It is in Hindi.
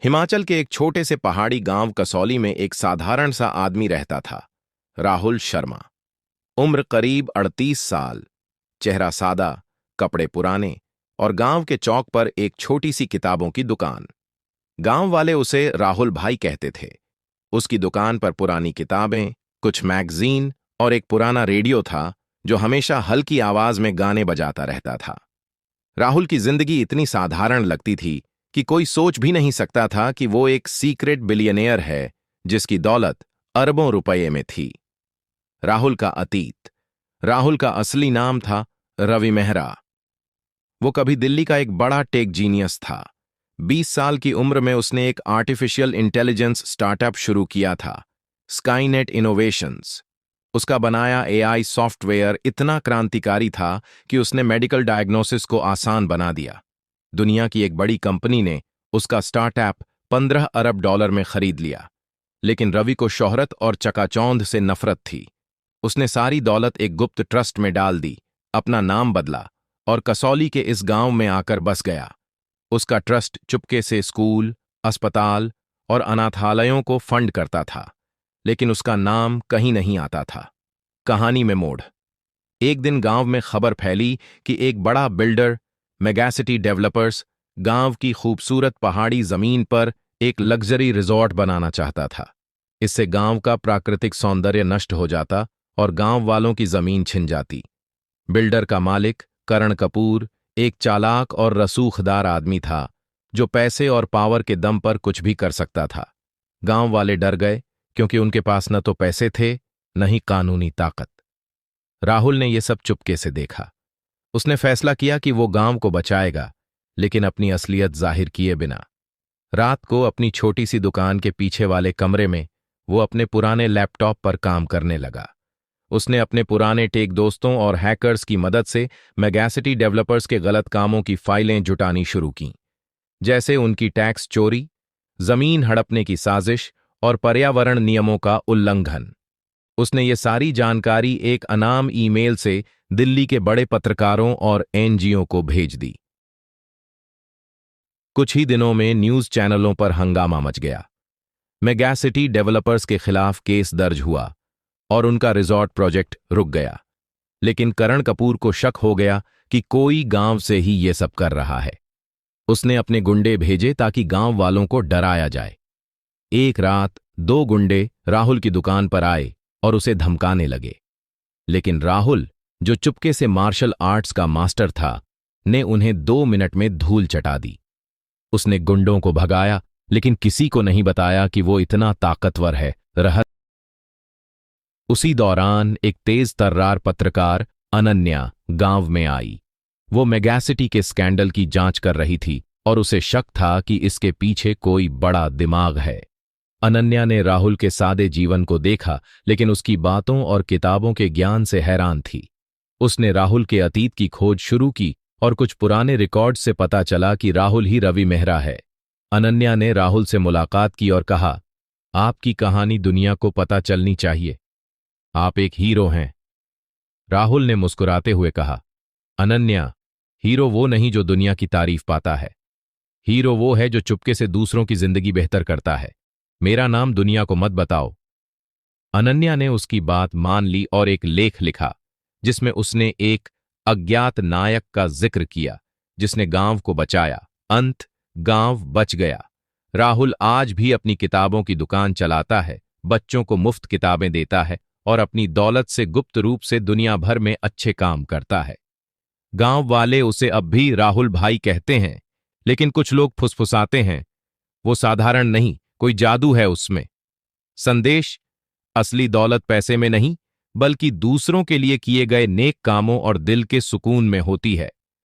हिमाचल के एक छोटे से पहाड़ी गांव कसौली में एक साधारण सा आदमी रहता था। राहुल शर्मा। उम्र करीब 38 साल। चेहरा सादा, कपड़े पुराने और गांव के चौक पर एक छोटी सी किताबों की दुकान। गांव वाले उसे राहुल भाई कहते थे। उसकी दुकान पर पुरानी किताबें, कुछ मैगजीन और एक पुराना रेडियो था जो हमेशा हल्की आवाज में गाने बजाता रहता था। राहुल की जिंदगी इतनी साधारण लगती थी कि कोई सोच भी नहीं सकता था कि वो एक सीक्रेट बिलियनेयर है जिसकी दौलत अरबों रुपये में थी। राहुल का अतीत। राहुल का असली नाम था रवि मेहरा। वो कभी दिल्ली का एक बड़ा टेक जीनियस था। 20 साल की उम्र में उसने एक आर्टिफिशियल इंटेलिजेंस स्टार्टअप शुरू किया था, स्काईनेट इनोवेशंस। उसका बनाया एआई सॉफ्टवेयर इतना क्रांतिकारी था कि उसने मेडिकल डायग्नोसिस को आसान बना दिया। दुनिया की एक बड़ी कंपनी ने उसका स्टार्टअप 15 अरब डॉलर में खरीद लिया। लेकिन रवि को शोहरत और चकाचौंध से नफरत थी। उसने सारी दौलत एक गुप्त ट्रस्ट में डाल दी, अपना नाम बदला और कसौली के इस गांव में आकर बस गया। उसका ट्रस्ट चुपके से स्कूल, अस्पताल और अनाथालयों को फंड करता था, लेकिन उसका नाम कहीं नहीं आता था। कहानी में मोड़। एक दिन गांव में खबर फैली कि एक बड़ा बिल्डर, मेगासिटी डेवलपर्स, गांव की खूबसूरत पहाड़ी जमीन पर एक लग्जरी रिजॉर्ट बनाना चाहता था। इससे गांव का प्राकृतिक सौंदर्य नष्ट हो जाता और गांव वालों की जमीन छिन जाती। बिल्डर का मालिक करण कपूर एक चालाक और रसूखदार आदमी था जो पैसे और पावर के दम पर कुछ भी कर सकता था। गांव वाले डर गए क्योंकि उनके पास न तो पैसे थे न ही कानूनी ताकत। राहुल ने यह सब चुपके से देखा। उसने फैसला किया कि वो गांव को बचाएगा, लेकिन अपनी असलियत जाहिर किए बिना। रात को अपनी छोटी सी दुकान के पीछे वाले कमरे में वो अपने पुराने लैपटॉप पर काम करने लगा। उसने अपने पुराने टेक दोस्तों और हैकर्स की मदद से मेगासिटी डेवलपर्स के गलत कामों की फाइलें जुटानी शुरू कीं, जैसे उनकी टैक्स चोरी, जमीन हड़पने की साजिश और पर्यावरण नियमों का उल्लंघन। उसने ये सारी जानकारी एक अनाम ईमेल से दिल्ली के बड़े पत्रकारों और एनजीओ को भेज दी। कुछ ही दिनों में न्यूज चैनलों पर हंगामा मच गया। मेगासिटी डेवलपर्स के खिलाफ केस दर्ज हुआ और उनका रिजॉर्ट प्रोजेक्ट रुक गया। लेकिन करण कपूर को शक हो गया कि कोई गांव से ही ये सब कर रहा है। उसने अपने गुंडे भेजे ताकि गांव वालों को डराया जाए। एक रात 2 गुंडे राहुल की दुकान पर आए और उसे धमकाने लगे। लेकिन राहुल, जो चुपके से मार्शल आर्ट्स का मास्टर था, ने उन्हें 2 मिनट में धूल चटा दी। उसने गुंडों को भगाया, लेकिन किसी को नहीं बताया कि वो इतना ताकतवर है। उसी दौरान एक तेज तर्रार पत्रकार अनन्या गांव में आई। वो मेगासिटी के स्कैंडल की जांच कर रही थी और उसे शक था कि इसके पीछे कोई बड़ा दिमाग है। अनन्या ने राहुल के सादे जीवन को देखा, लेकिन उसकी बातों और किताबों के ज्ञान से हैरान थी। उसने राहुल के अतीत की खोज शुरू की और कुछ पुराने रिकॉर्ड से पता चला कि राहुल ही रवि मेहरा है। अनन्या ने राहुल से मुलाकात की और कहा, आपकी कहानी दुनिया को पता चलनी चाहिए। आप एक हीरो हैं। राहुल ने मुस्कुराते हुए कहा, अनन्या, हीरो वो नहीं जो दुनिया की तारीफ पाता है। हीरो वो है जो चुपके से दूसरों की जिंदगी बेहतर करता है। मेरा नाम दुनिया को मत बताओ। अनन्या ने उसकी बात मान ली और एक लेख लिखा जिसमें उसने एक अज्ञात नायक का जिक्र किया जिसने गांव को बचाया। अंत, गांव बच गया। राहुल आज भी अपनी किताबों की दुकान चलाता है, बच्चों को मुफ्त किताबें देता है और अपनी दौलत से गुप्त रूप से दुनिया भर में अच्छे काम करता है। गांव वाले उसे अब भी राहुल भाई कहते हैं, लेकिन कुछ लोग फुसफुसाते हैं, वो साधारण नहीं, कोई जादू है उसमें। संदेश, असली दौलत पैसे में नहीं, बल्कि दूसरों के लिए किए गए नेक कामों और दिल के सुकून में होती है।